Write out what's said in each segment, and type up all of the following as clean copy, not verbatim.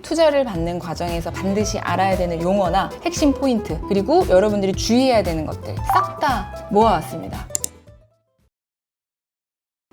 투자를 받는 과정에서 반드시 알아야 되는 용어나 핵심 포인트, 그리고 여러분들이 주의해야 되는 것들 싹 다 모아왔습니다.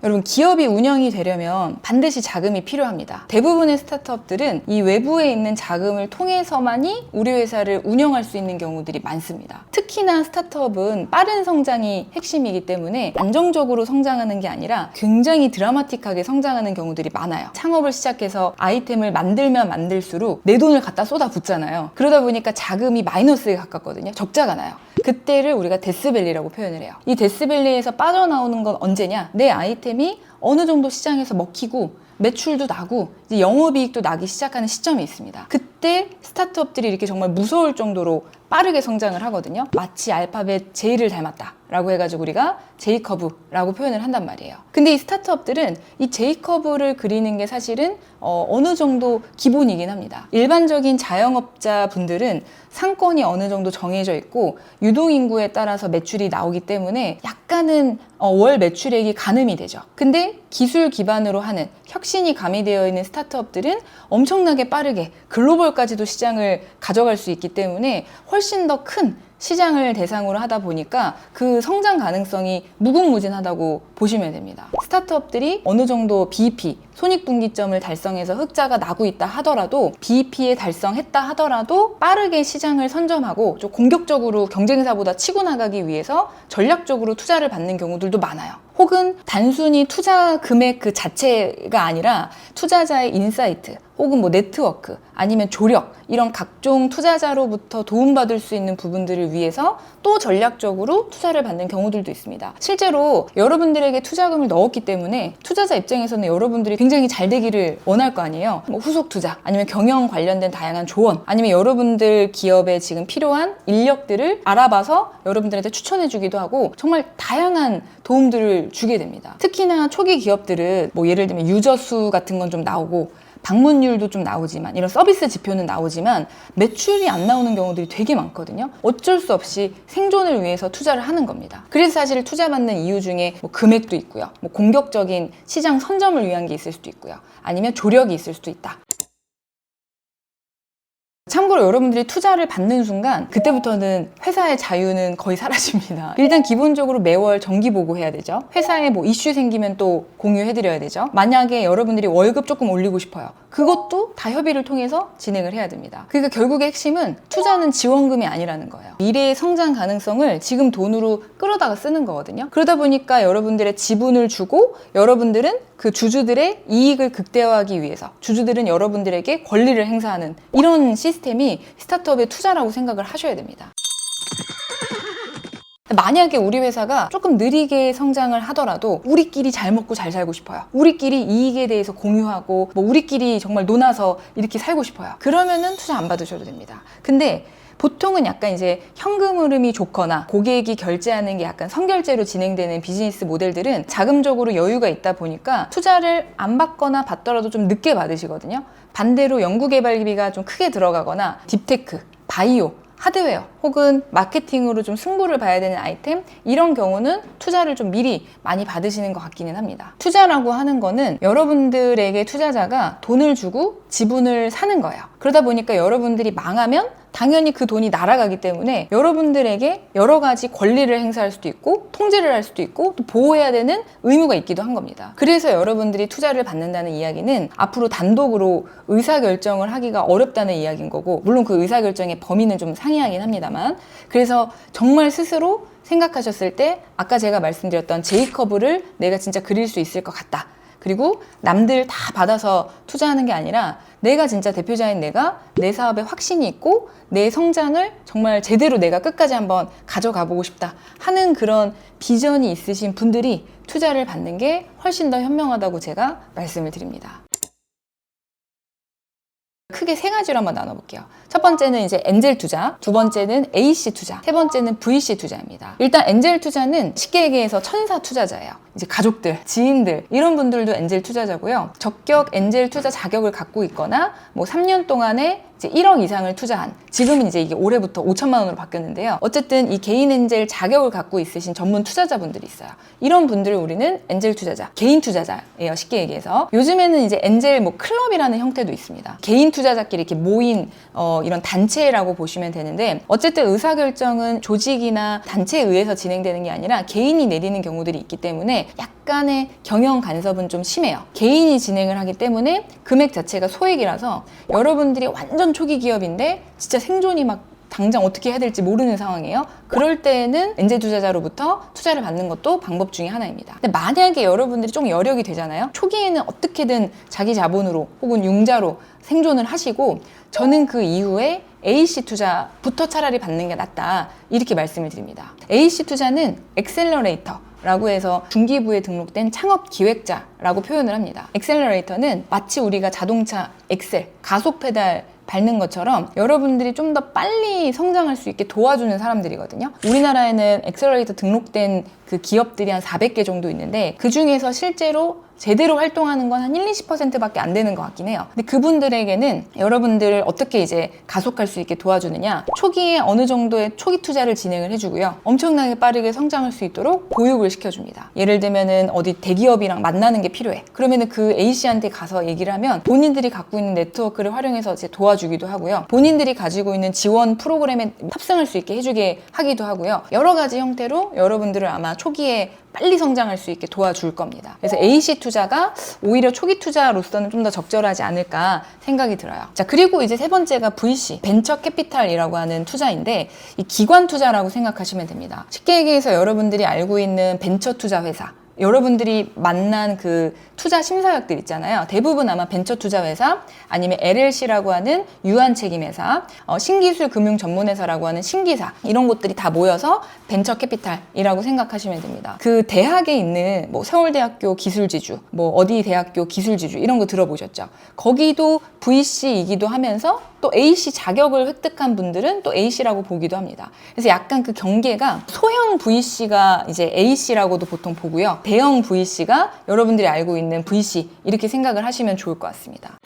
여러분, 기업이 운영이 되려면 반드시 자금이 필요합니다. 대부분의 스타트업들은 이 외부에 있는 자금을 통해서만이 우리 회사를 운영할 수 있는 경우들이 많습니다. 특히나 스타트업은 빠른 성장이 핵심이기 때문에 안정적으로 성장하는 게 아니라 굉장히 드라마틱하게 성장하는 경우들이 많아요. 창업을 시작해서 아이템을 만들면 만들수록 내 돈을 갖다 쏟아붓잖아요. 그러다 보니까 자금이 마이너스에 가깝거든요. 적자가 나요. 그때를 우리가 데스밸리라고 표현을 해요. 이 데스밸리에서 빠져나오는 건 언제냐? 내 아이템이 어느 정도 시장에서 먹히고 매출도 나고 이제 영업이익도 나기 시작하는 시점이 있습니다. 그때 스타트업들이 이렇게 정말 무서울 정도로 빠르게 성장을 하거든요. 마치 알파벳 J를 닮았다 라고 해가지고 우리가 J커브라고 표현을 한단 말이에요. 근데 이 스타트업들은 이 J커브를 그리는 게 사실은 어느 정도 기본이긴 합니다. 일반적인 자영업자 분들은 상권이 어느 정도 정해져 있고 유동인구에 따라서 매출이 나오기 때문에 약간은 월 매출액이 가늠이 되죠. 근데 기술 기반으로 하는 혁신이 가미되어 있는 스타트업들은 엄청나게 빠르게 글로벌까지도 시장을 가져갈 수 있기 때문에 훨씬 더 큰 시장을 대상으로 하다 보니까 그 성장 가능성이 무궁무진하다고 보시면 됩니다. 스타트업들이 어느 정도 BEP, 손익분기점을 달성해서 흑자가 나고 있다 하더라도 BEP에 달성했다 하더라도 빠르게 시장을 선점하고 좀 공격적으로 경쟁사보다 치고 나가기 위해서 전략적으로 투자를 받는 경우들도 많아요. 혹은 단순히 투자 금액 그 자체가 아니라 투자자의 인사이트 혹은 뭐 네트워크 아니면 조력 이런 각종 투자자로부터 도움받을 수 있는 부분들을 위해서 또 전략적으로 투자를 받는 경우들도 있습니다. 실제로 여러분들에게 투자금을 넣었기 때문에 투자자 입장에서는 여러분들이 굉장히 잘 되기를 원할 거 아니에요. 뭐 후속 투자 아니면 경영 관련된 다양한 조언 아니면 여러분들 기업에 지금 필요한 인력들을 알아봐서 여러분들한테 추천해 주기도 하고 정말 다양한 도움들을 주게 됩니다. 특히나 초기 기업들은 뭐 예를 들면 유저 수 같은 건 좀 나오고 방문율도 좀 나오지만 이런 서비스 지표는 나오지만 매출이 안 나오는 경우들이 되게 많거든요. 어쩔 수 없이 생존을 위해서 투자를 하는 겁니다. 그래서 사실 투자받는 이유 중에 뭐 금액도 있고요. 뭐 공격적인 시장 선점을 위한 게 있을 수도 있고요. 아니면 조력이 있을 수도 있다. 참고로 여러분들이 투자를 받는 순간 그때부터는 회사의 자유는 거의 사라집니다. 일단 기본적으로 매월 정기보고 해야 되죠. 회사에 뭐 이슈 생기면 또 공유해드려야 되죠. 만약에 여러분들이 월급 조금 올리고 싶어요. 그것도 다 협의를 통해서 진행을 해야 됩니다. 그러니까 결국의 핵심은 투자는 지원금이 아니라는 거예요. 미래의 성장 가능성을 지금 돈으로 끌어다가 쓰는 거거든요. 그러다 보니까 여러분들의 지분을 주고 여러분들은 그 주주들의 이익을 극대화하기 위해서 주주들은 여러분들에게 권리를 행사하는 이런 시스템이 스타트업의 투자라고 생각을 하셔야 됩니다. 만약에 우리 회사가 조금 느리게 성장을 하더라도 우리끼리 잘 먹고 잘 살고 싶어요. 우리끼리 이익에 대해서 공유하고 뭐 우리끼리 정말 논아서 이렇게 살고 싶어요. 그러면은 투자 안 받으셔도 됩니다. 근데 보통은 약간 이제 현금 흐름이 좋거나 고객이 결제하는 게 약간 선결제로 진행되는 비즈니스 모델들은 자금적으로 여유가 있다 보니까 투자를 안 받거나 받더라도 좀 늦게 받으시거든요. 반대로 연구개발비가 좀 크게 들어가거나 딥테크, 바이오, 하드웨어 혹은 마케팅으로 좀 승부를 봐야 되는 아이템 이런 경우는 투자를 좀 미리 많이 받으시는 것 같기는 합니다. 투자라고 하는 거는 여러분들에게 투자자가 돈을 주고 지분을 사는 거예요. 그러다 보니까 여러분들이 망하면 당연히 그 돈이 날아가기 때문에 여러분들에게 여러 가지 권리를 행사할 수도 있고 통제를 할 수도 있고 또 보호해야 되는 의무가 있기도 한 겁니다. 그래서 여러분들이 투자를 받는다는 이야기는 앞으로 단독으로 의사결정을 하기가 어렵다는 이야기인 거고 물론 그 의사결정의 범위는 좀 상이하긴 합니다만 그래서 정말 스스로 생각하셨을 때 아까 제가 말씀드렸던 J커브를 내가 진짜 그릴 수 있을 것 같다. 그리고 남들 다 받아서 투자하는 게 아니라 내가 진짜 대표자인 내가 내 사업에 확신이 있고 내 성장을 정말 제대로 내가 끝까지 한번 가져가 보고 싶다 하는 그런 비전이 있으신 분들이 투자를 받는 게 훨씬 더 현명하다고 제가 말씀을 드립니다. 크게 세 가지로 한번 나눠볼게요. 첫 번째는 이제 엔젤 투자, 두 번째는 AC 투자, 세 번째는 VC 투자입니다. 일단 엔젤 투자는 쉽게 얘기해서 천사 투자자예요. 이제 가족들, 지인들 이런 분들도 엔젤 투자자고요. 적격 엔젤 투자 자격을 갖고 있거나 뭐 3년 동안의 이제 1억 이상을 투자한, 지금은 이제 이게 올해부터 5천만 원으로 바뀌었는데요. 어쨌든 이 개인 엔젤 자격을 갖고 있으신 전문 투자자분들이 있어요. 이런 분들을 우리는 엔젤 투자자, 개인 투자자예요. 쉽게 얘기해서. 요즘에는 이제 엔젤 뭐 클럽이라는 형태도 있습니다. 개인 투자자끼리 이렇게 모인 이런 단체라고 보시면 되는데, 어쨌든 의사결정은 조직이나 단체에 의해서 진행되는 게 아니라 개인이 내리는 경우들이 있기 때문에 약간의 경영 간섭은 좀 심해요. 개인이 진행을 하기 때문에 금액 자체가 소액이라서 여러분들이 완전 초기 기업인데 진짜 생존이 막 당장 어떻게 해야 될지 모르는 상황이에요. 그럴 때는 엔젤 투자자로부터 투자를 받는 것도 방법 중에 하나입니다. 근데 만약에 여러분들이 좀 여력이 되잖아요. 초기에는 어떻게든 자기 자본으로 혹은 융자로 생존을 하시고, 저는 그 이후에 AC 투자부터 차라리 받는 게 낫다, 이렇게 말씀을 드립니다. AC 투자는 엑셀러레이터 라고 해서 중기부에 등록된 창업 기획자라고 표현을 합니다. 엑셀러레이터는 마치 우리가 자동차 엑셀, 가속 페달 밟는 것처럼 여러분들이 좀 더 빨리 성장할 수 있게 도와주는 사람들이거든요. 우리나라에는 엑셀러레이터 등록된 그 기업들이 한 400개 정도 있는데, 그 중에서 실제로 제대로 활동하는 건 한 1-20%밖에 안 되는 것 같긴 해요. 근데 그분들에게는 여러분들을 어떻게 이제 가속할 수 있게 도와주느냐, 초기에 어느 정도의 초기 투자를 진행을 해주고요. 엄청나게 빠르게 성장할 수 있도록 보육을 시켜줍니다. 예를 들면은 어디 대기업이랑 만나는 게 필요해. 그러면은 그 A씨한테 가서 얘기를 하면 본인들이 갖고 있는 네트워크를 활용해서 이제 도와주기도 하고요. 본인들이 가지고 있는 지원 프로그램에 탑승할 수 있게 해주게 하기도 하고요. 여러 가지 형태로 여러분들을 아마 초기에 빨리 성장할 수 있게 도와줄 겁니다. 그래서 AC 투자가 오히려 초기 투자로서는 좀 더 적절하지 않을까 생각이 들어요. 자, 그리고 이제 세 번째가 VC, 벤처 캐피탈이라고 하는 투자인데, 이 기관 투자라고 생각하시면 됩니다. 쉽게 얘기해서 여러분들이 알고 있는 벤처 투자 회사, 여러분들이 만난 그 투자 심사역들 있잖아요. 대부분 아마 벤처 투자 회사, 아니면 LLC라고 하는 유한 책임 회사, 신기술 금융 전문 회사라고 하는 신기사, 이런 곳들이 다 모여서 벤처 캐피탈이라고 생각하시면 됩니다. 그 대학에 있는 뭐 서울대학교 기술지주, 뭐 어디 대학교 기술지주, 이런 거 들어보셨죠? 거기도 VC이기도 하면서 또 AC 자격을 획득한 분들은 또 A씨라고 보기도 합니다. 그래서 약간 그 경계가, 소형 VC가 이제 A씨라고도 보통 보고요. 대형 VC가 여러분들이 알고 있는 VC, 이렇게 생각을 하시면 좋을 것 같습니다.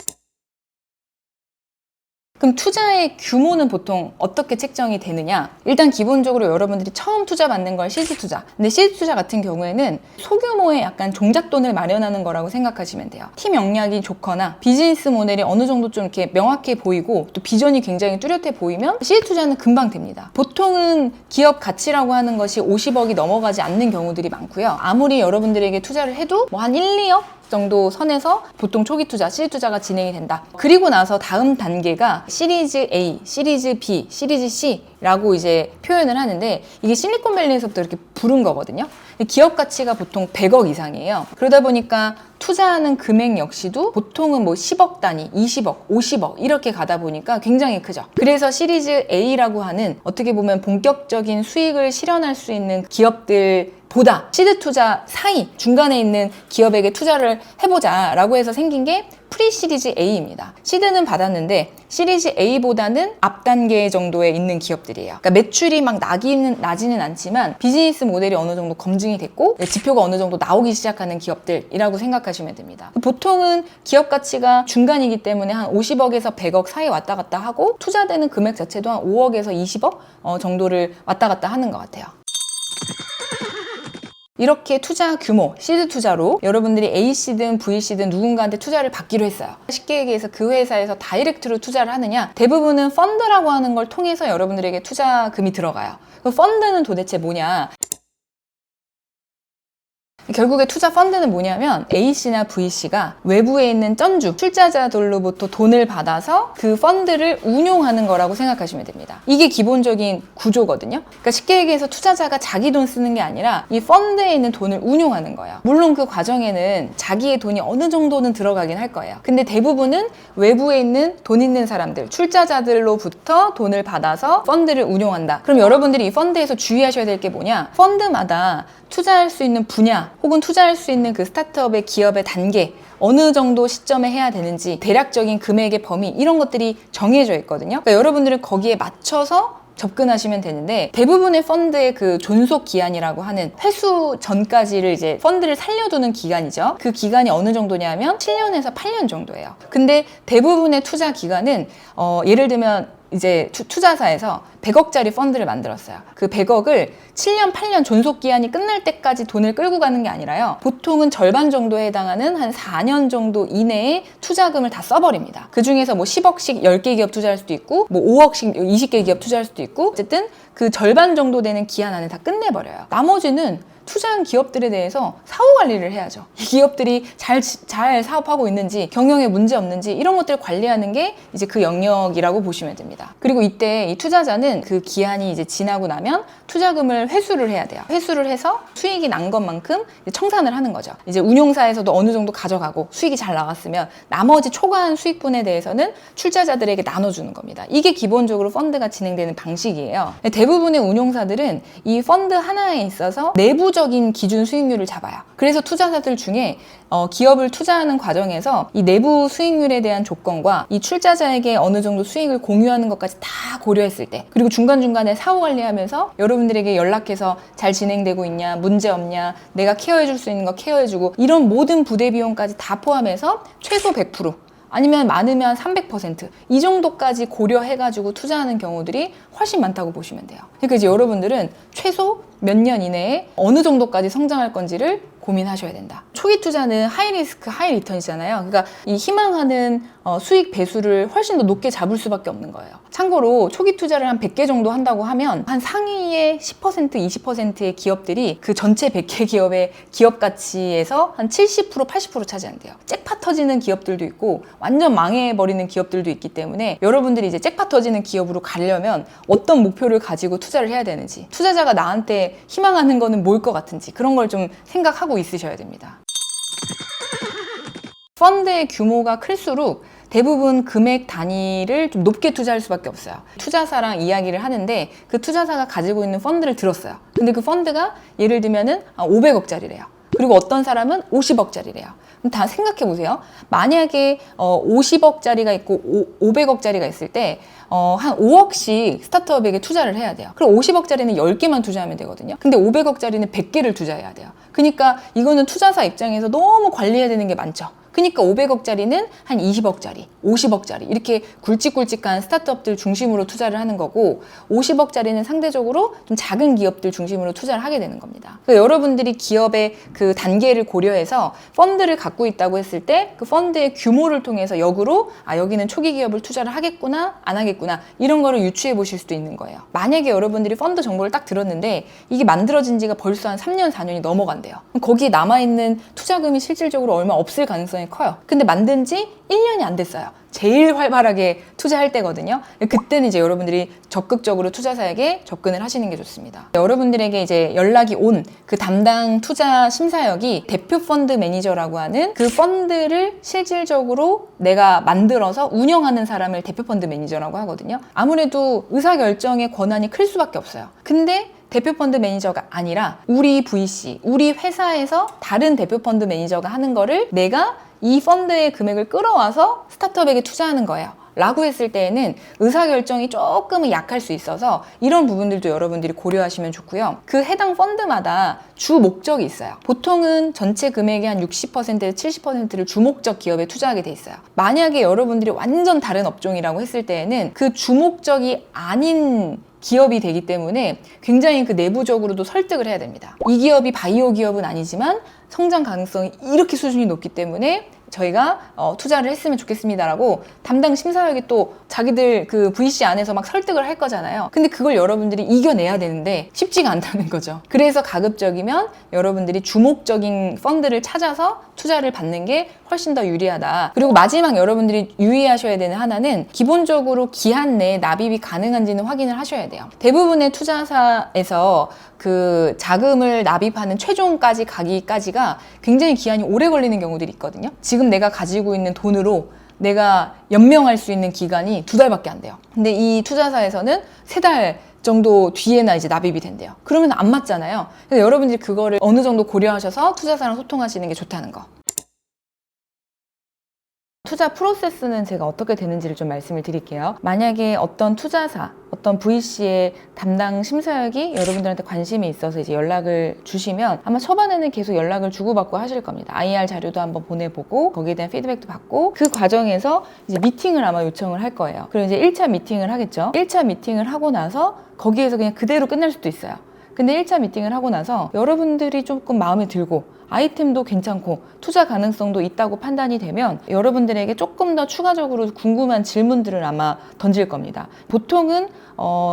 그럼 투자의 규모는 보통 어떻게 책정이 되느냐? 일단 기본적으로 여러분들이 처음 투자 받는 걸 시드 투자. 근데 시드 투자 같은 경우에는 소규모의 약간 종잣돈을 마련하는 거라고 생각하시면 돼요. 팀 역량이 좋거나 비즈니스 모델이 어느 정도 좀 이렇게 명확해 보이고 또 비전이 굉장히 뚜렷해 보이면 시드 투자는 금방 됩니다. 보통은 기업 가치라고 하는 것이 50억이 넘어가지 않는 경우들이 많고요. 아무리 여러분들에게 투자를 해도 뭐 한 1, 2억 정도 선에서 보통 초기 투자, 시드 투자가 진행이 된다. 그리고 나서 다음 단계가 시리즈 A, 시리즈 B, 시리즈 C라고 이제 표현을 하는데, 이게 실리콘밸리에서부터 이렇게 부른 거거든요. 기업 가치가 보통 100억 이상이에요. 그러다 보니까 투자하는 금액 역시도 보통은 뭐 10억 단위, 20억, 50억 이렇게 가다 보니까 굉장히 크죠. 그래서 시리즈 A라고 하는 어떻게 보면 본격적인 수익을 실현할 수 있는 기업들 보다 시드 투자 사이 중간에 있는 기업에게 투자를 해보자 라고 해서 생긴 게 프리 시리즈 A입니다. 시드는 받았는데 시리즈 A보다는 앞 단계 정도에 있는 기업들이에요. 그러니까 매출이 막 나지는 않지만 비즈니스 모델이 어느 정도 검증이 됐고 지표가 어느 정도 나오기 시작하는 기업들이라고 생각하시면 됩니다. 보통은 기업 가치가 중간이기 때문에 한 50억에서 100억 사이 왔다 갔다 하고, 투자되는 금액 자체도 한 5억에서 20억 정도를 왔다 갔다 하는 것 같아요. 이렇게 투자 규모, 시드 투자로 여러분들이 A씨든 V씨든 누군가한테 투자를 받기로 했어요. 쉽게 얘기해서 그 회사에서 다이렉트로 투자를 하느냐? 대부분은 펀드라고 하는 걸 통해서 여러분들에게 투자금이 들어가요. 그 펀드는 도대체 뭐냐? 결국에 투자 펀드는 뭐냐면 A씨나 V씨가 외부에 있는 쩐주, 출자자들로부터 돈을 받아서 그 펀드를 운용하는 거라고 생각하시면 됩니다. 이게 기본적인 구조거든요. 그러니까 쉽게 얘기해서 투자자가 자기 돈 쓰는 게 아니라 이 펀드에 있는 돈을 운용하는 거예요. 물론 그 과정에는 자기의 돈이 어느 정도는 들어가긴 할 거예요. 근데 대부분은 외부에 있는 돈 있는 사람들, 출자자들로부터 돈을 받아서 펀드를 운용한다. 그럼 여러분들이 이 펀드에서 주의하셔야 될 게 뭐냐? 펀드마다 투자할 수 있는 분야 혹은 투자할 수 있는 그 스타트업의 기업의 단계, 어느 정도 시점에 해야 되는지, 대략적인 금액의 범위, 이런 것들이 정해져 있거든요. 그러니까 여러분들은 거기에 맞춰서 접근하시면 되는데, 대부분의 펀드의 그 존속 기한이라고 하는 회수 전까지를 이제 펀드를 살려두는 기간이죠. 그 기간이 어느 정도냐면 7년에서 8년 정도예요. 근데 대부분의 투자 기간은 예를 들면 이제 투자사에서 100억짜리 펀드를 만들었어요. 그 100억을 7년, 8년 존속 기한이 끝날 때까지 돈을 끌고 가는 게 아니라요. 보통은 절반 정도에 해당하는 한 4년 정도 이내에 투자금을 다 써버립니다. 그 중에서 뭐 10억씩 10개 기업 투자할 수도 있고, 뭐 5억씩 20개 기업 투자할 수도 있고, 어쨌든 그 절반 정도 되는 기한 안에 다 끝내버려요. 나머지는 투자한 기업들에 대해서 사후 관리를 해야죠. 이 기업들이 잘 사업하고 있는지, 경영에 문제 없는지, 이런 것들을 관리하는 게 이제 그 영역이라고 보시면 됩니다. 그리고 이때 이 투자자는 그 기한이 이제 지나고 나면 투자금을 회수를 해야 돼요. 회수를 해서 수익이 난 것만큼 청산을 하는 거죠. 이제 운용사에서도 어느 정도 가져가고 수익이 잘 나갔으면 나머지 초과한 수익분에 대해서는 출자자들에게 나눠주는 겁니다. 이게 기본적으로 펀드가 진행되는 방식이에요. 대부분의 운용사들은 이 펀드 하나에 있어서 내부적인 기준 수익률을 잡아요. 그래서 투자자들 중에 기업을 투자하는 과정에서 이 내부 수익률에 대한 조건과 이 출자자에게 어느 정도 수익을 공유하는 것까지 다 고려했을 때, 그리고 중간중간에 사후 관리하면서 여러분들에게 연락해서 잘 진행되고 있냐, 문제 없냐, 내가 케어해줄 수 있는 거 케어해주고, 이런 모든 부대 비용까지 다 포함해서 최소 100%, 아니면 많으면 300%, 이 정도까지 고려해가지고 투자하는 경우들이 훨씬 많다고 보시면 돼요. 그러니까 이제 여러분들은 최소 몇 년 이내에 어느 정도까지 성장할 건지를 고민하셔야 된다. 초기 투자는 하이 리스크, 하이 리턴이잖아요. 그러니까 이 희망하는 수익 배수를 훨씬 더 높게 잡을 수밖에 없는 거예요. 참고로 초기 투자를 한 100개 정도 한다고 하면 한 상위의 10%, 20%의 기업들이 그 전체 100개 기업의 기업 가치에서 한 70%, 80% 차지한대요. 잭팟 터지는 기업들도 있고 완전 망해버리는 기업들도 있기 때문에, 여러분들이 이제 잭팟 터지는 기업으로 가려면 어떤 목표를 가지고 투자를 해야 되는지, 투자자가 나한테 희망하는 거는 뭘 것 같은지, 그런 걸 좀 생각하고 있으셔야 됩니다. 펀드의 규모가 클수록 대부분 금액 단위를 좀 높게 투자할 수밖에 없어요. 투자사랑 이야기를 하는데 그 투자사가 가지고 있는 펀드를 들었어요. 근데 그 펀드가 예를 들면은 500억짜리래요. 그리고 어떤 사람은 50억짜리래요. 다 생각해 보세요. 만약에 50억짜리가 있고 500억짜리가 있을 때 한 5억씩 스타트업에게 투자를 해야 돼요. 그럼 50억짜리는 10개만 투자하면 되거든요. 근데 500억짜리는 100개를 투자해야 돼요. 그러니까 이거는 투자사 입장에서 너무 관리해야 되는 게 많죠. 그러니까 500억짜리는 한 20억짜리, 50억짜리 이렇게 굵직굵직한 스타트업들 중심으로 투자를 하는 거고, 50억짜리는 상대적으로 좀 작은 기업들 중심으로 투자를 하게 되는 겁니다. 그러니까 여러분들이 기업의 그 단계를 고려해서 펀드를 갖고 있다고 했을 때 그 펀드의 규모를 통해서 역으로 여기는 초기 기업을 투자를 하겠구나, 안 하겠구나, 이런 거를 유추해 보실 수도 있는 거예요. 만약에 여러분들이 펀드 정보를 딱 들었는데 이게 만들어진 지가 벌써 한 3년, 4년이 넘어간대요. 그럼 거기에 남아있는 투자금이 실질적으로 얼마 없을 가능성이 커요. 근데 만든 지 1년이 안 됐어요. 제일 활발하게 투자할 때거든요. 그때는 이제 여러분들이 적극적으로 투자사에게 접근을 하시는 게 좋습니다. 여러분들에게 이제 연락이 온 그 담당 투자 심사역이 대표 펀드 매니저라고 하는, 그 펀드를 실질적으로 내가 만들어서 운영하는 사람을 대표 펀드 매니저라고 하거든요. 아무래도 의사결정의 권한이 클 수밖에 없어요. 근데 대표 펀드 매니저가 아니라 우리 VC, 우리 회사에서 다른 대표 펀드 매니저가 하는 거를 내가 이 펀드의 금액을 끌어와서 스타트업에게 투자하는 거예요. 라고 했을 때에는 의사결정이 조금은 약할 수 있어서 이런 부분들도 여러분들이 고려하시면 좋고요. 그 해당 펀드마다 주 목적이 있어요. 보통은 전체 금액의 한 60%에서 70%를 주목적 기업에 투자하게 돼 있어요. 만약에 여러분들이 완전 다른 업종이라고 했을 때에는 그 주목적이 아닌 기업이 되기 때문에 굉장히 그 내부적으로도 설득을 해야 됩니다. 이 기업이 바이오 기업은 아니지만 성장 가능성이 이렇게 수준이 높기 때문에 저희가 투자를 했으면 좋겠습니다라고 담당 심사역이 또 자기들 그 VC 안에서 막 설득을 할 거잖아요. 근데 그걸 여러분들이 이겨내야 되는데 쉽지가 않다는 거죠. 그래서 가급적이면 여러분들이 주목적인 펀드를 찾아서 투자를 받는 게 훨씬 더 유리하다. 그리고 마지막 여러분들이 유의하셔야 되는 하나는, 기본적으로 기한 내에 납입이 가능한지는 확인을 하셔야 돼요. 대부분의 투자사에서 그 자금을 납입하는 최종까지 가기까지가 굉장히 기한이 오래 걸리는 경우들이 있거든요. 지금 내가 가지고 있는 돈으로 내가 연명할 수 있는 기간이 2달밖에 안 돼요. 근데 이 투자사에서는 3달 정도 뒤에나 이제 납입이 된대요. 그러면 안 맞잖아요. 그래서 여러분들이 그거를 어느 정도 고려하셔서 투자사랑 소통하시는 게 좋다는 거. 투자 프로세스는 제가 어떻게 되는지를 좀 말씀을 드릴게요. 만약에 어떤 투자사, 어떤 VC의 담당 심사역이 여러분들한테 관심이 있어서 이제 연락을 주시면 아마 초반에는 계속 연락을 주고받고 하실 겁니다. IR 자료도 한번 보내보고 거기에 대한 피드백도 받고 그 과정에서 이제 미팅을 아마 요청을 할 거예요. 그리고 이제 1차 미팅을 하겠죠. 1차 미팅을 하고 나서 거기에서 그냥 그대로 끝날 수도 있어요. 근데 1차 미팅을 하고 나서 여러분들이 조금 마음에 들고 아이템도 괜찮고 투자 가능성도 있다고 판단이 되면 여러분들에게 조금 더 추가적으로 궁금한 질문들을 아마 던질 겁니다. 보통은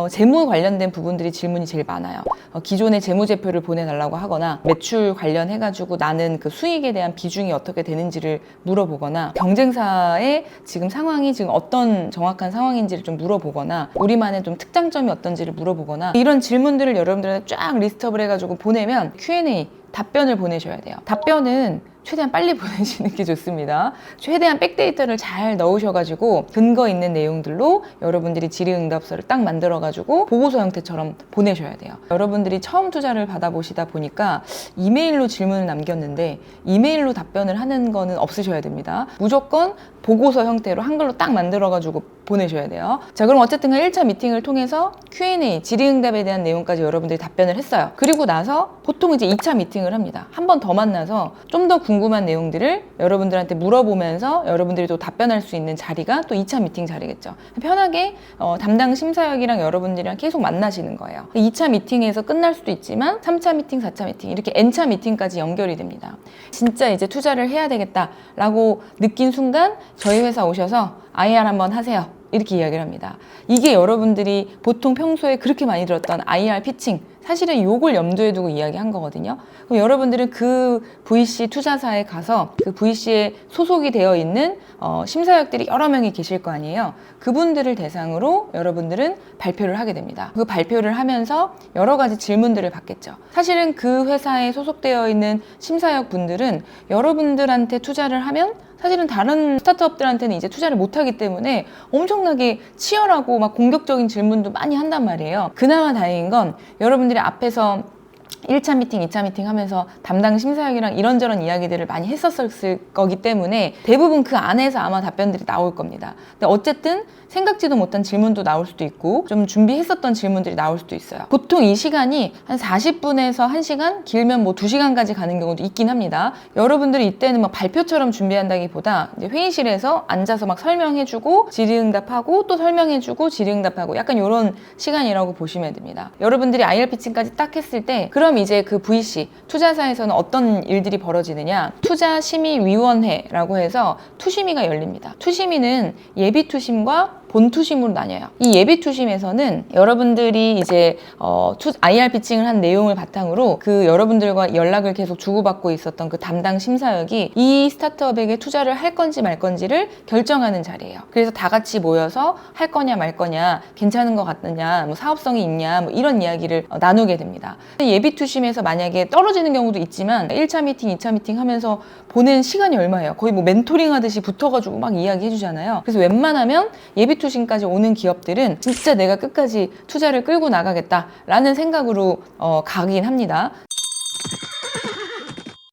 재무 관련된 부분들이 질문이 제일 많아요. 기존의 재무제표를 보내달라고 하거나 매출 관련해가지고 나는 그 수익에 대한 비중이 어떻게 되는지를 물어보거나 경쟁사의 지금 상황이 지금 어떤 정확한 상황인지를 좀 물어보거나 우리만의 좀 특장점이 어떤지를 물어보거나 이런 질문들을 여러분들한테 쫙 리스트업을 해가지고 보내면 Q&A 답변을 보내셔야 돼요. 답변은 최대한 빨리 보내시는 게 좋습니다. 최대한 백데이터를 잘 넣으셔가지고 근거 있는 내용들로 여러분들이 질의응답서를 딱 만들어가지고 보고서 형태처럼 보내셔야 돼요. 여러분들이 처음 투자를 받아보시다 보니까 이메일로 질문을 남겼는데 이메일로 답변을 하는 거는 없으셔야 됩니다. 무조건 보고서 형태로 한글로 딱 만들어가지고 보내셔야 돼요. 자, 그럼 어쨌든 1차 미팅을 통해서 Q&A, 질의응답에 대한 내용까지 여러분들이 답변을 했어요. 그리고 나서 보통 이제 2차 미팅을 합니다. 한 번 더 만나서 좀 더 궁금한 내용들을 여러분들한테 물어보면서 여러분들이 또 답변할 수 있는 자리가 또 2차 미팅 자리겠죠. 편하게 담당 심사역이랑 여러분들이랑 계속 만나시는 거예요. 2차 미팅에서 끝날 수도 있지만 3차 미팅, 4차 미팅 이렇게 N차 미팅까지 연결이 됩니다. 진짜 이제 투자를 해야 되겠다라고 느낀 순간 저희 회사 오셔서 IR 한번 하세요. 이렇게 이야기를 합니다. 이게 여러분들이 보통 평소에 그렇게 많이 들었던 IR 피칭, 사실은 요걸 염두에 두고 이야기한 거거든요. 그럼 여러분들은 그 VC 투자사에 가서 그 VC에 소속이 되어 있는 심사역들이 여러 명이 계실 거 아니에요. 그분들을 대상으로 여러분들은 발표를 하게 됩니다. 그 발표를 하면서 여러 가지 질문들을 받겠죠. 사실은 그 회사에 소속되어 있는 심사역 분들은 여러분들한테 투자를 하면 사실은 다른 스타트업들한테는 이제 투자를 못하기 때문에 엄청나게 치열하고 막 공격적인 질문도 많이 한단 말이에요. 그나마 다행인 건 여러분들이 앞에서 1차 미팅, 2차 미팅 하면서 담당 심사역이랑 이런저런 이야기들을 많이 했었을 거기 때문에 대부분 그 안에서 아마 답변들이 나올 겁니다. 근데 어쨌든 생각지도 못한 질문도 나올 수도 있고 좀 준비했었던 질문들이 나올 수도 있어요. 보통 이 시간이 한 40분에서 1시간, 길면 뭐 2시간까지 가는 경우도 있긴 합니다. 여러분들이 이때는 막 발표처럼 준비한다기보다 이제 회의실에서 앉아서 막 설명해주고 질의응답하고 또 설명해주고 질의응답하고 약간 이런 시간이라고 보시면 됩니다. 여러분들이 IR 피칭까지 딱 했을 때 그럼 이제 그 VC, 투자사에서는 어떤 일들이 벌어지느냐, 투자심의위원회라고 해서 투심위가 열립니다. 투심위는 예비투심과 본투심으로 나뉘어요. 이 예비투심에서는 여러분들이 이제 IR 피칭을 한 내용을 바탕으로 그 여러분들과 연락을 계속 주고받고 있었던 그 담당 심사역이 이 스타트업에게 투자를 할 건지 말 건지를 결정하는 자리예요. 그래서 다 같이 모여서 할 거냐 말 거냐, 괜찮은 것 같느냐, 뭐 사업성이 있냐, 뭐 이런 이야기를 나누게 됩니다. 예비투심에서 만약에 떨어지는 경우도 있지만 1차 미팅, 2차 미팅 하면서 보낸 시간이 얼마예요? 거의 뭐 멘토링 하듯이 붙어가지고 막 이야기해 주잖아요. 그래서 웬만하면 예비투심까지 오는 기업들은 진짜 내가 끝까지 투자를 끌고 나가겠다라는 생각으로 가긴 합니다.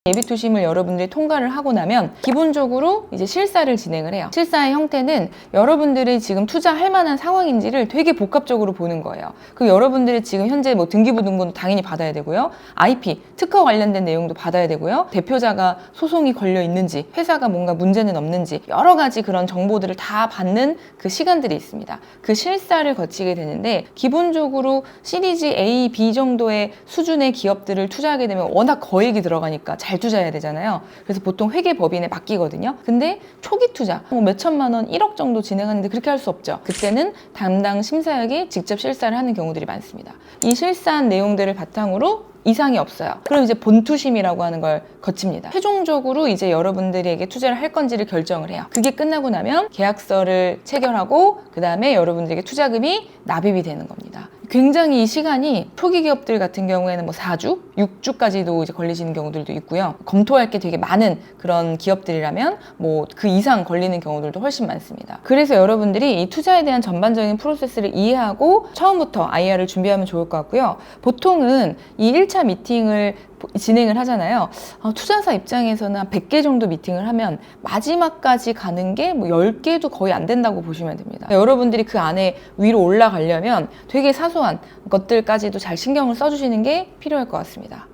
예비투심을 여러분들이 통과를 하고 나면 기본적으로 이제 실사를 진행을 해요. 실사의 형태는 여러분들이 지금 투자할 만한 상황인지를 되게 복합적으로 보는 거예요. 그리고 여러분들이 지금 현재 뭐 등기부등본도 당연히 받아야 되고요. IP, 특허 관련된 내용도 받아야 되고요. 대표자가 소송이 걸려 있는지, 회사가 뭔가 문제는 없는지 여러 가지 그런 정보들을 다 받는 그 시간들이 있습니다. 그 실사를 거치게 되는데 기본적으로 시리즈 A, B 정도의 수준의 기업들을 투자하게 되면 워낙 거액이 들어가니까 잘 투자해야 되잖아요. 그래서 보통 회계법인에 맡기거든요. 근데 초기 투자 뭐 몇천만 원, 1억 정도 진행하는데 그렇게 할 수 없죠. 그때는 담당 심사역이 직접 실사를 하는 경우들이 많습니다. 이 실사한 내용들을 바탕으로 이상이 없어요. 그럼 이제 본투심이라고 하는 걸 거칩니다. 최종적으로 이제 여러분들에게 투자를 할 건지를 결정을 해요. 그게 끝나고 나면 계약서를 체결하고 그 다음에 여러분들에게 투자금이 납입이 되는 겁니다. 굉장히 이 시간이 초기 기업들 같은 경우에는 뭐 4주, 6주까지도 이제 걸리시는 경우들도 있고요. 검토할 게 되게 많은 그런 기업들이라면 뭐 그 이상 걸리는 경우들도 훨씬 많습니다. 그래서 여러분들이 이 투자에 대한 전반적인 프로세스를 이해하고 처음부터 IR을 준비하면 좋을 것 같고요. 보통은 이 1차 미팅을 진행을 하잖아요. 투자사 입장에서는 한 100개 정도 미팅을 하면 마지막까지 가는 게 뭐 10개도 거의 안 된다고 보시면 됩니다. 여러분들이 그 안에 위로 올라가려면 되게 사소한 것들까지도 잘 신경을 써주시는 게 필요할 것 같습니다.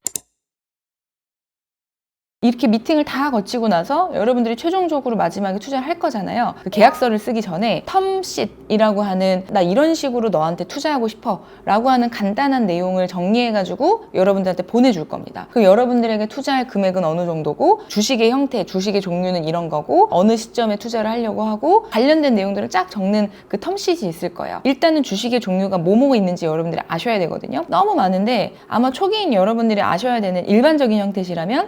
이렇게 미팅을 다 거치고 나서 여러분들이 최종적으로 마지막에 투자를 할 거잖아요. 그 계약서를 쓰기 전에 텀쉿이라고 하는 나 이런 식으로 너한테 투자하고 싶어 라고 하는 간단한 내용을 정리해가지고 여러분들한테 보내줄 겁니다. 그럼 여러분들에게 투자할 금액은 어느 정도고 주식의 형태, 주식의 종류는 이런 거고 어느 시점에 투자를 하려고 하고 관련된 내용들을 쫙 적는 그 텀쉿이 있을 거예요. 일단은 주식의 종류가 뭐뭐가 있는지 여러분들이 아셔야 되거든요. 너무 많은데 아마 초기인 여러분들이 아셔야 되는 일반적인 형태시라면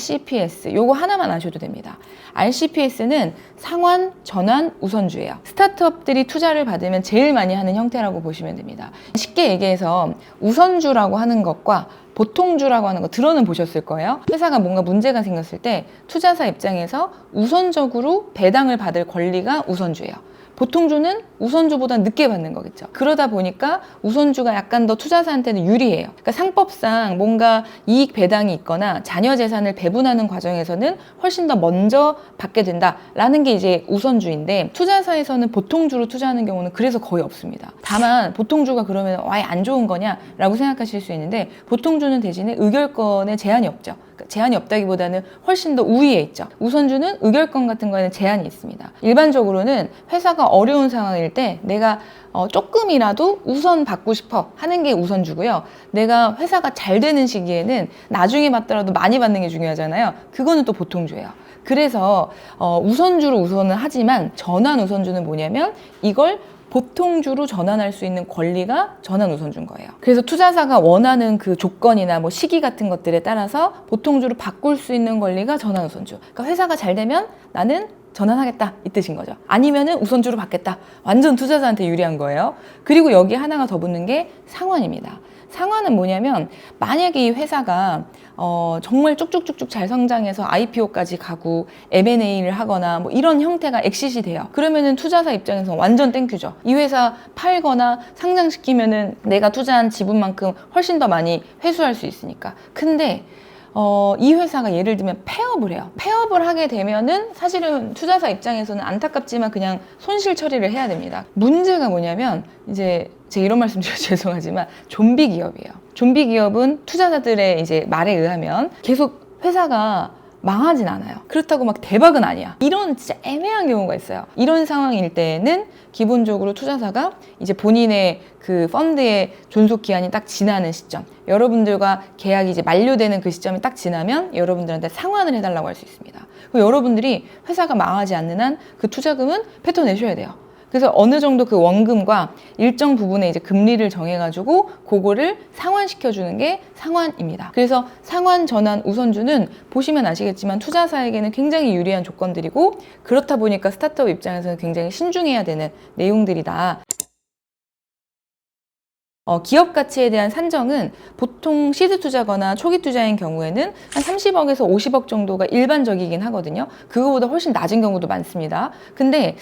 RCPS 요거 하나만 아셔도 됩니다. RCPS는 상환, 전환, 우선주예요. 스타트업들이 투자를 받으면 제일 많이 하는 형태라고 보시면 됩니다. 쉽게 얘기해서 우선주라고 하는 것과 보통주라고 하는 거 들어는 보셨을 거예요. 회사가 뭔가 문제가 생겼을 때 투자사 입장에서 우선적으로 배당을 받을 권리가 우선주예요. 보통주는 우선주보다 늦게 받는 거겠죠. 그러다 보니까 우선주가 약간 더 투자사한테는 유리해요. 그러니까 상법상 뭔가 이익 배당이 있거나 자녀 재산을 배분하는 과정에서는 훨씬 더 먼저 받게 된다라는 게 이제 우선주인데 투자사에서는 보통주로 투자하는 경우는 그래서 거의 없습니다. 다만 보통주가 그러면 아예 안 좋은 거냐라고 생각하실 수 있는데 보통주는 대신에 의결권에 제한이 없죠. 제한이 없다기보다는 훨씬 더 우위에 있죠. 우선주는 의결권 같은 거에는 제한이 있습니다. 일반적으로는 회사가 어려운 상황일 때 내가 조금이라도 우선 받고 싶어 하는 게 우선주고요. 내가 회사가 잘 되는 시기에는 나중에 받더라도 많이 받는 게 중요하잖아요. 그거는 또 보통주예요. 그래서 우선주로 우선은 하지만 전환 우선주는 뭐냐면 이걸 보통주로 전환할 수 있는 권리가 전환 우선주인 거예요. 그래서 투자사가 원하는 그 조건이나 뭐 시기 같은 것들에 따라서 보통주로 바꿀 수 있는 권리가 전환 우선주. 그러니까 회사가 잘 되면 나는 전환하겠다 이 뜻인 거죠. 아니면은 우선주로 받겠다. 완전 투자자한테 유리한 거예요. 그리고 여기 하나가 더 붙는 게 상환입니다. 상환은 뭐냐면 만약에 이 회사가 정말 쭉쭉쭉쭉 잘 성장해서 IPO까지 가고 M&A를 하거나 뭐 이런 형태가 엑싯이 돼요. 그러면은 투자사 입장에서 완전 땡큐죠. 이 회사 팔거나 상장시키면은 내가 투자한 지분만큼 훨씬 더 많이 회수할 수 있으니까. 근데 이 회사가 예를 들면 폐업을 해요. 폐업을 하게 되면은 사실은 투자사 입장에서는 안타깝지만 그냥 손실 처리를 해야 됩니다. 문제가 뭐냐면 이제 제가 이런 말씀 드려서 죄송하지만 좀비 기업이에요. 좀비 기업은 투자자들의 이제 말에 의하면 계속 회사가 망하진 않아요. 그렇다고 막 대박은 아니야. 이런 진짜 애매한 경우가 있어요. 이런 상황일 때는 기본적으로 투자사가 이제 본인의 그 펀드의 존속 기한이 딱 지나는 시점, 여러분들과 계약이 이제 만료되는 그 시점이 딱 지나면 여러분들한테 상환을 해달라고 할 수 있습니다. 그리고 여러분들이 회사가 망하지 않는 한 그 투자금은 뱉어내셔야 돼요. 그래서 어느 정도 그 원금과 일정 부분의 이제 금리를 정해가지고 그거를 상환시켜주는 게 상환입니다. 그래서 상환, 전환, 우선주는 보시면 아시겠지만 투자사에게는 굉장히 유리한 조건들이고 그렇다 보니까 스타트업 입장에서는 굉장히 신중해야 되는 내용들이다. 기업 가치에 대한 산정은 보통 시드 투자거나 초기 투자인 경우에는 한 30억에서 50억 정도가 일반적이긴 하거든요. 그거보다 훨씬 낮은 경우도 많습니다. 근데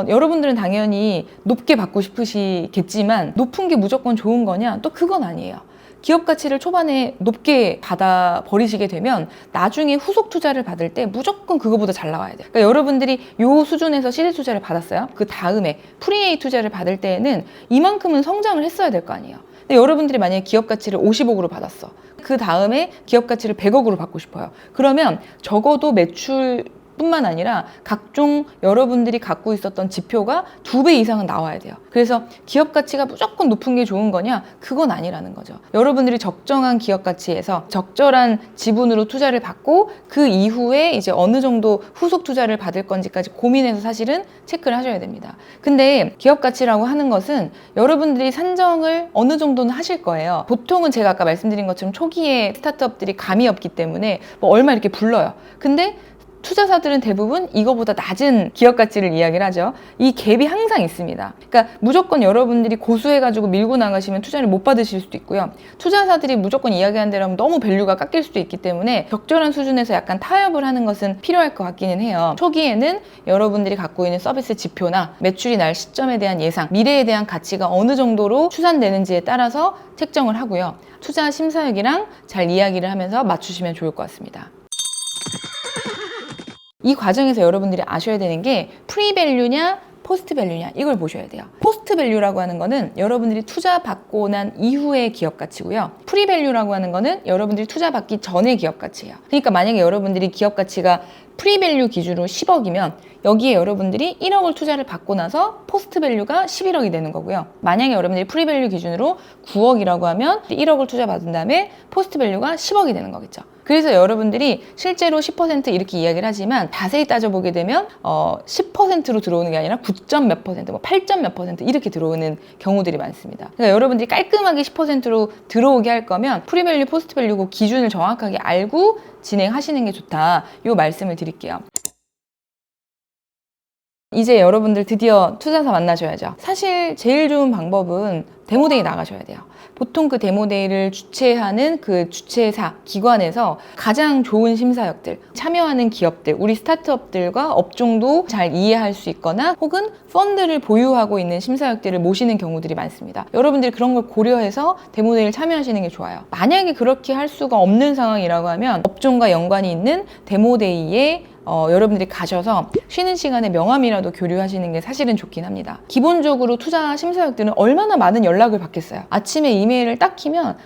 여러분들은 당연히 높게 받고 싶으시겠지만 높은 게 무조건 좋은 거냐? 또 그건 아니에요. 기업 가치를 초반에 높게 받아 버리시게 되면 나중에 후속 투자를 받을 때 무조건 그거보다 잘 나와야 돼요. 그러니까 여러분들이 요 수준에서 시드 투자를 받았어요. 그 다음에 프리-A 투자를 받을 때에는 이만큼은 성장을 했어야 될 거 아니에요. 근데 여러분들이 만약에 기업 가치를 50억으로 받았어. 그 다음에 기업 가치를 100억으로 받고 싶어요. 그러면 적어도 매출 뿐만 아니라 각종 여러분들이 갖고 있었던 지표가 2배 이상은 나와야 돼요. 그래서 기업 가치가 무조건 높은 게 좋은 거냐? 그건 아니라는 거죠. 여러분들이 적정한 기업 가치에서 적절한 지분으로 투자를 받고 그 이후에 이제 어느 정도 후속 투자를 받을 건지까지 고민해서 사실은 체크를 하셔야 됩니다. 근데 기업 가치라고 하는 것은 여러분들이 산정을 어느 정도는 하실 거예요. 보통은 제가 아까 말씀드린 것처럼 초기에 스타트업들이 감이 없기 때문에 뭐 얼마 이렇게 불러요. 근데 투자사들은 대부분 이거보다 낮은 기업 가치를 이야기를 하죠. 이 갭이 항상 있습니다. 그러니까 무조건 여러분들이 고수해가지고 밀고 나가시면 투자를 못 받으실 수도 있고요. 투자사들이 무조건 이야기한 대로 하면 너무 밸류가 깎일 수도 있기 때문에 적절한 수준에서 약간 타협을 하는 것은 필요할 것 같기는 해요. 초기에는 여러분들이 갖고 있는 서비스 지표나 매출이 날 시점에 대한 예상, 미래에 대한 가치가 어느 정도로 추산되는지에 따라서 책정을 하고요. 투자 심사역이랑 잘 이야기를 하면서 맞추시면 좋을 것 같습니다. 이 과정에서 여러분들이 아셔야 되는 게 프리밸류냐 포스트 밸류냐 이걸 보셔야 돼요. 포스트 밸류라고 하는 거는 여러분들이 투자 받고 난 이후의 기업 가치고요. 프리 밸류라고 하는 거는 여러분들이 투자 받기 전의 기업 가치예요. 그러니까 만약에 여러분들이 기업 가치가 프리 밸류 기준으로 10억이면 여기에 여러분들이 1억을 투자를 받고 나서 포스트 밸류가 11억이 되는 거고요. 만약에 여러분들이 프리 밸류 기준으로 9억이라고 하면 1억을 투자 받은 다음에 포스트 밸류가 10억이 되는 거겠죠. 그래서 여러분들이 실제로 10% 이렇게 이야기를 하지만 자세히 따져보게 되면 10%로 들어오는 게 아니라 9점 몇 퍼센트, 뭐 8점 몇 퍼센트 이렇게 들어오는 경우들이 많습니다. 그러니까 여러분들이 깔끔하게 10%로 들어오게 할 거면 프리밸류, 포스트밸류 그 기준을 정확하게 알고 진행하시는 게 좋다. 이 말씀을 드릴게요. 이제 여러분들 드디어 투자사 만나셔야죠. 사실 제일 좋은 방법은 데모데이 나가셔야 돼요. 보통 그 데모데이를 주최하는 그 주최사, 기관에서 가장 좋은 심사역들, 참여하는 기업들, 우리 스타트업들과 업종도 잘 이해할 수 있거나 혹은 펀드를 보유하고 있는 심사역들을 모시는 경우들이 많습니다. 여러분들이 그런 걸 고려해서 데모데이를 참여하시는 게 좋아요. 만약에 그렇게 할 수가 없는 상황이라고 하면 업종과 연관이 있는 데모데이에 여러분들이 가셔서 쉬는 시간에 명함이라도 교류하시는 게 사실은 좋긴 합니다. 기본적으로 투자 심사역들은 얼마나 많은 연락을 받겠어요. 아침에 이메일을 딱 키면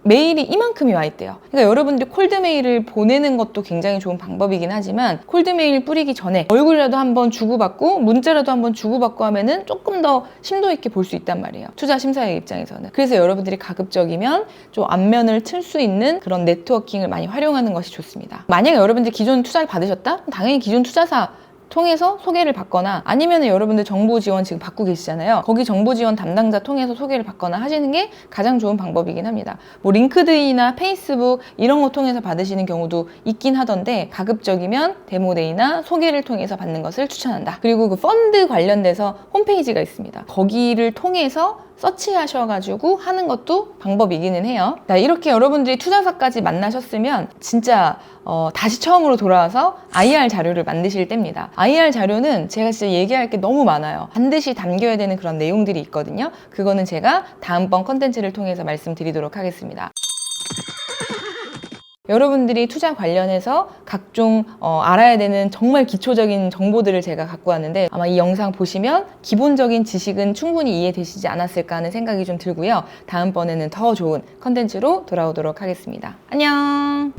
메일이 이만큼이 와 있대요. 그러니까 여러분들이 콜드메일을 보내는 것도 굉장히 좋은 방법이긴 하지만 콜드메일 뿌리기 전에 얼굴이라도 한번 주고받고 문자라도 한번 주고받고 하면은 조금 더 심도 있게 볼 수 있단 말이에요. 투자 심사역 입장에서는. 그래서 여러분들이 가급적이면 좀 안면을 틀 수 있는 그런 네트워킹을 많이 활용하는 것이 좋습니다. 만약에 여러분들이 기존 투자를 받으셨다? 당연히 기존 투자사 통해서 소개를 받거나 아니면 여러분들 정보 지원 지금 받고 계시잖아요. 거기 정보 지원 담당자 통해서 소개를 받거나 하시는 게 가장 좋은 방법이긴 합니다. 뭐 링크드인이나 페이스북 이런 거 통해서 받으시는 경우도 있긴 하던데 가급적이면 데모데이나 소개를 통해서 받는 것을 추천한다. 그리고 그 펀드 관련돼서 홈페이지가 있습니다. 거기를 통해서 서치하셔가지고 하는 것도 방법이기는 해요. 이렇게 여러분들이 투자사까지 만나셨으면 진짜 다시 처음으로 돌아와서 IR 자료를 만드실 때입니다. IR 자료는 제가 진짜 얘기할 게 너무 많아요. 반드시 담겨야 되는 그런 내용들이 있거든요. 그거는 제가 다음번 컨텐츠를 통해서 말씀드리도록 하겠습니다. 여러분들이 투자 관련해서 각종 알아야 되는 정말 기초적인 정보들을 제가 갖고 왔는데 아마 이 영상 보시면 기본적인 지식은 충분히 이해되시지 않았을까 하는 생각이 좀 들고요. 다음번에는 더 좋은 컨텐츠로 돌아오도록 하겠습니다. 안녕!